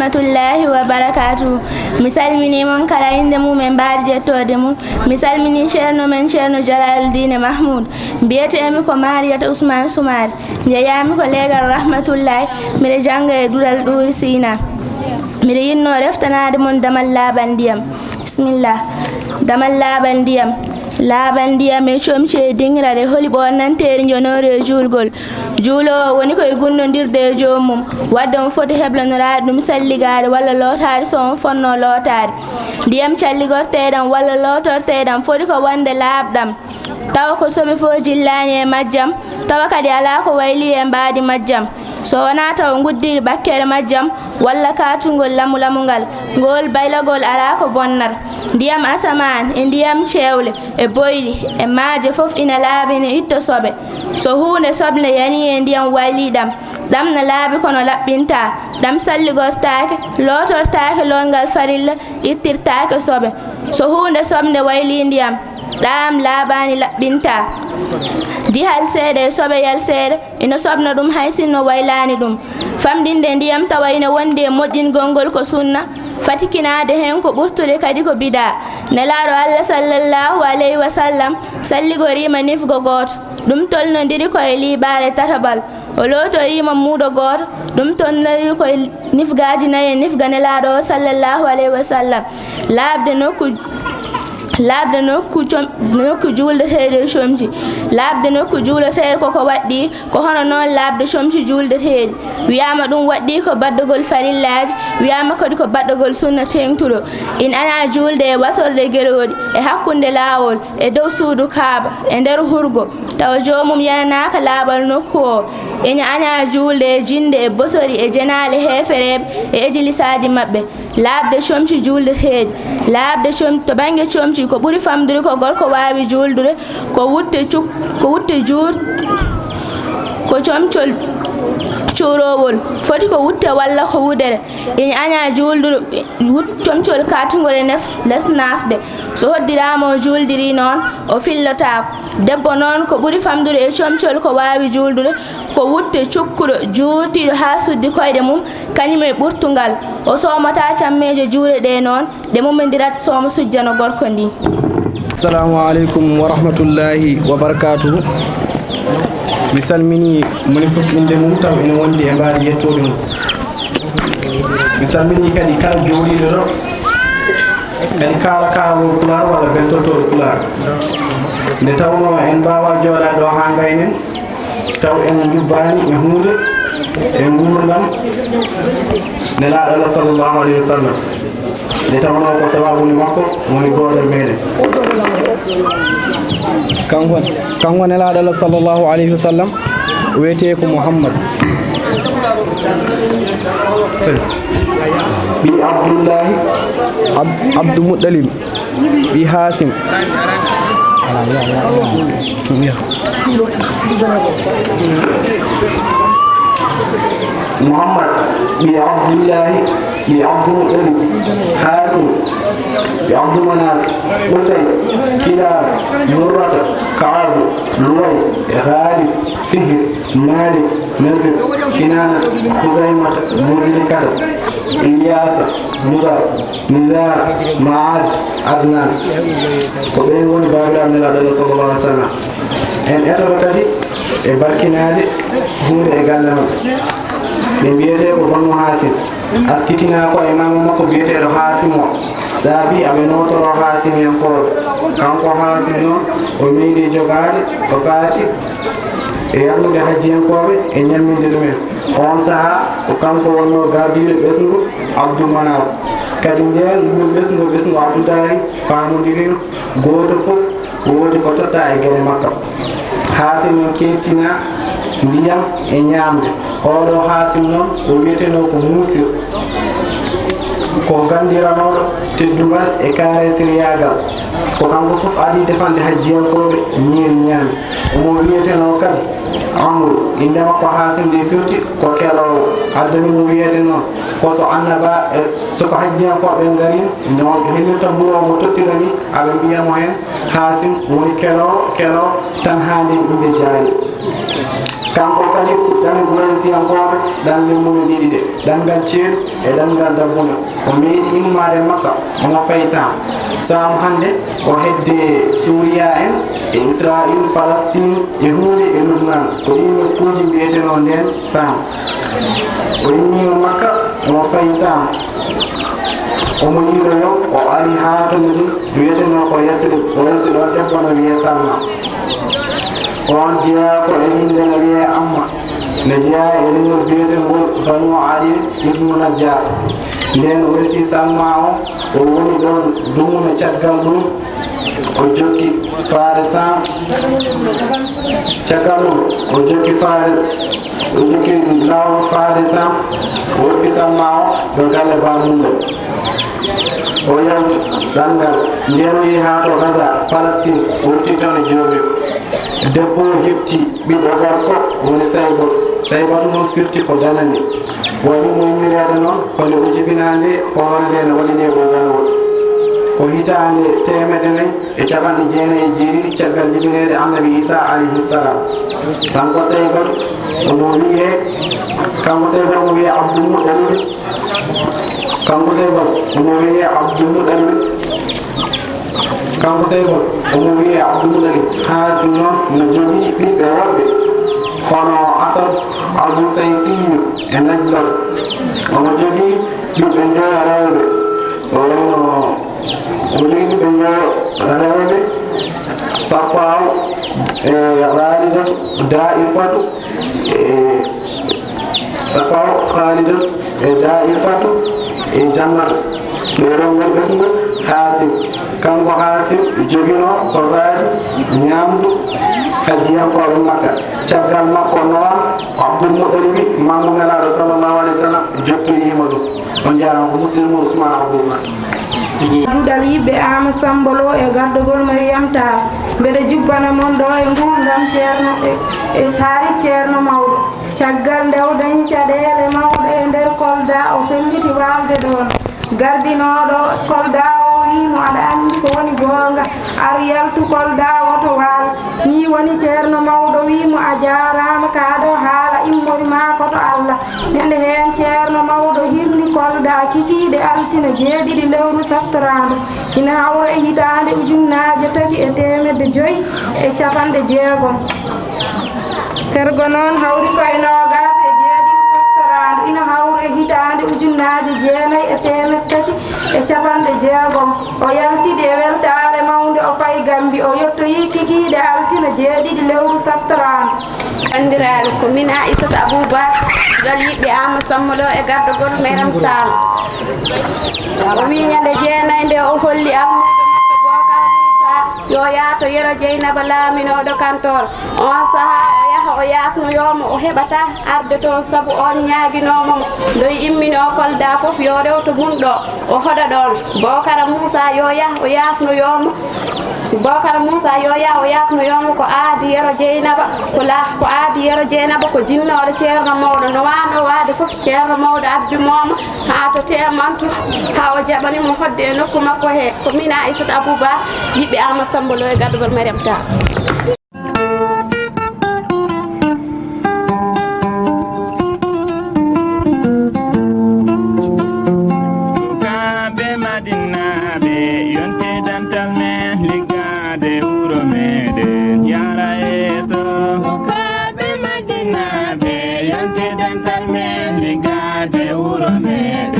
rahmatullahi wa barakatuh. Mi salmini mon kala inde mumen mbaadi jettode mum. Mi salmini ceerno men ceerno Jalaluddin Mahmoud. Mbiyetemi ko Mariata Ousmane Soumare. Jeeyami ko leegal rahmatullahi mbiɗa janga e dural ɗuri Sina. Mbiɗa yinno reftanade mon damal laaɓal ndiyam. Bismillah. Damal laaɓal ndiyam. Laaɓal ndiyam e comci e dingrade holi ɓornanteeri jonori e juulgol. Juulowo woni koye gunnodirde e joomum wadde on foti heblanorade ɗum salligade walla lootade so on fonno lootade. Ndiyam calligorteɗam walla lootorteɗam foti ko wonde laaɓɗam tawa ko soɓe fof jillani e majjam tawa kadi ala ko wayli e mbaadi majjam. So wona taw guddiri bakkere majjam walla katungol lamulamungal ngol baylagol ala ko bonnata. Ndiyam asaman e ndiyam cewle e boyɗi e maaje fof ina laabine itta soɓe. So hunde soble yani e ndiyam wayliɗam ɗam na laabi kono laɓɓinta ɗam salligortake lootortake longal farilla ittirtake soɓe. So hunde soble wayli ndiyam ɗam laaɓani laɓɓinta dihal seeɗa e soɓe yal seeɗa ina soɓna ɗum hay sinno waylani ɗum. Famɗinde ndiyam tawa ina wondi e moƴƴingol ngol ko sunna fatikinade hen ko ɓurtude kadi ko bida. Nelaɗo Allah sallallahu alayhi wa sallam salligorima nifgo goto ɗum tolnodiri koye liɓare tatabal o lotorima muuɗo goto ɗum tolnodiri koye nifgaji nayi e nifga nelaɗo o sallallahu alayhi wa sallam. Laabde nokku juuldeteeɗe e comci. Laabde nokku juuleteeɗe koko waɗɗi ko hono noon laabde comci juuldeteeɗi. Wiyama ɗum waɗɗi ko baddugol farillaji wiyama kadi ko baddugol sunna tengtuɗo. In ana juulde e wasorde geloɗi e hakkunde laawol e dow suudu kaaba e nder hurgo tawa joomum yananaka laaɓal nokku o. Ina ana juulde e jinde e bosori e jenale heefereɓe e ejilisaji maɓɓe. Laabde comci juuldeteeɗi. Laabde to banggue comci ko ɓuri famdude ko gorko wawi juuldude ko wutte juur ko comcol cuurowol foti ko wutte walla ko wudere. Ina aña juuldude comcol katugol e les nafde. So hoddirama o juuldiri noon o fillotako. Debbo noon ko ɓuri famdude e comcol ko wawi juuldude ko wutte cukkuɗo juurtiɗo ha suddi koyɗe mum kañum e ɓurtugal o somata cammeje juure ɗe noon ɗe mumodirat somo sujjano gorko ndi. Assalamu aleykum wa rahmatullahi wa barakatuhu. Mi salmini moni fof inde mum taw ene wondi e mbaadi yettode mum. Mi salmini kadi kala jooɗiɗo ɗo kadi kala kaalol pular walla bentotoɗo pular nde tawno en mbawa jooɗade ɗo ha gaynen taw en jubbani e hunde e gurdam nelaɗo Allah sallallahu alayhi wa sallam nde tawno ko sababude makko woni goɗo meɗen kanko nelaɗo Allah sallallahu alayhi wa sallam wiyete ko Muhammad bi Abdullahi Abdou Muttalib bi Hasim Muhammad bi Abdullahi bi Abdou Muttalib Hasim bi Abdou Manaf Qusay Kilab Murrata Ka'ab Luway Ghalib Fihr Malik Nadir Kinana Khuzaimata Mudrikata Ilyasa Mudar Nizar Ma'ad Adnan ko ɓe woni babiraɓe nelaɗo Allah sallallahu alaihi wa sallam. En etoɓe kadi e barkinade hunde e galle maɓɓe ɓe mbiyete ko Banu Hasim askitina ko e mama makko biyeteɗo Hasim o saabi aɓe notoro Hasim en koɓe kanko Hasim noon o meeɗi jogade o faati e yallude hajjiyankoɓe e ñamminde ɗumen. On saaha ko kanko wonno gardiɗo ɓesgu Abdou Manaf kadi nden ɗum ɓesgu Abdoudari pamodirino goto fof woodi ko totta e gueɗe makka. Hasim en kettina ndiyam e ñamde. Oɗo Hasim noon o wiyeteno ko Musir ko gandiranoɗo teddugal e kaare siryagal ko kanko fof adi defande hajjiyankoɓe ñiiri ñaami. Omo wiyeteno kadi Amru inde makko Hasim de firti ko kelowo addani mo wiyede noon koso annaba soko hajjiyankoɓe ngari no helirta mbuɗo mo tottirani aɓe mbiyamo hen Hasim woni kelowo tan hande inde jaari. kanko kadi fuɗɗani Gurensiyankoɓe ɗan lemmuno ɗiɗi ɗe ɗanngal ceeɗu e ɗanngal dabbuno o meeɗi immade makka omo fayi sam hannde o hedde Suuriya en e Israil Palestine e huuɗe e Lubnan ko ɗin nokkuuji mbiyeteno nden sam o immima makka omo fayi sam omo yiiloyo o ari ha toon ɗum wiyeteno ko Yasrib o yasi ɗon debbo no wiye Salma on jeeya ko e inde no wiye Amma ne jeeya e leñol biyetengol Banu Ali ibnu Najjar nden o resi Salma o woni ɗon dumuno caggal ɗum o jokki faare sam caggal ɗum o jokki lawol faare sam o woppi Salma o ɗo galle bamumɗo o yawti ɗanngal nden o yehi ha to Gaza Palestine o wutti tan e joomi debbo hefti ɓiɗɗo gorko woni Saybatu noon firti ko danani waɗi mo yimmirede noon ko nde o jibinande hoore nde ne waɗi nde gonganwol ko hitande 499 caggal jibinede Annabi Isa alayhi salam kanko Saybatu omo wiye omo wiye Abdul Muttalib kanko Saybatu omo wiye Abdul Muttalib Haasim noon no jogii ɓiɓɓe worɓe hono Asad Abu Sayfiyu e Najlal omo jogii ɓiɓɓe njoyo rewɓe Safaw e Khalidatu Daifatu Safaw Khalidatu e Daifatu e Jannatu ɓe rewɓe ɓesngu Haasim kanko Haasim jogino ko raati ñaamdu hajiyankoɓe Makka caggal makko noon Abdul Muttalib mammo nelaɗo sallllahu alayhi wa sallam jottoyima ɗum on jarama ko musidɗo Ousmane Abdoullah duɗal yiɓɓe Ama Sambolo e gardogol Mariam Tall mbeɗa jubbana moon ɗo e ngurdam ceerno e taari ceerno mawɗo caggal nde o dañi caɗele mawɗe e nder Kolda o felliti walde ɗon gardinoɗo Kolda o wimo aɗa andi ko woni gonga ar yaltu Kolda woto waal ni woni ceerno mawɗo wimo a jarama kaɗo haala immori ma koto Allah ñande hen ceerno mawɗo hirni Kolda kikiɗe altine 7 lewru saftorado ina hawra e hitande ujunnaje 350 e capanɗe jeegom fergo noon hawri koye nogas e 7 saftorado ina hawra e hitande ujunnaje 9 e temet 3 e capanɗe jeegom o yaltide e weltare mawde o fayi Gambi o yettoyi kikiɗe altine 7 lewru saftorado andiraɗo ko min Aissata Aboubacry dal yiɓɓe Ama Sambolo e gardogol Mariam Tall o wi ñande jeenayi nde o holli almudo makko Bocar Moussa yo yaato yero Dieynaba laaminoɗo kantor on saaha o yaha o yafnoyomo o heɓata arde toon saabu on ñaguinomomo doyi immino Kolda foof yo rewto mum ɗo o hoɗa ɗon Bocar Moussa yo yaha o yafnoyomo ko aadi yero Dieynaba ko aadi yero Dieynaba ko jinnoɗo ceerno mawɗo no wano waade foof ceerno mawɗo addumoma ha to temanto ha o jaɓanimo hodde e nokku makko he ko min Aissata Aboubacry yiɓɓe Ama Sambolo e gardogol Mariam Tall Yonte dental men ligade wuro mede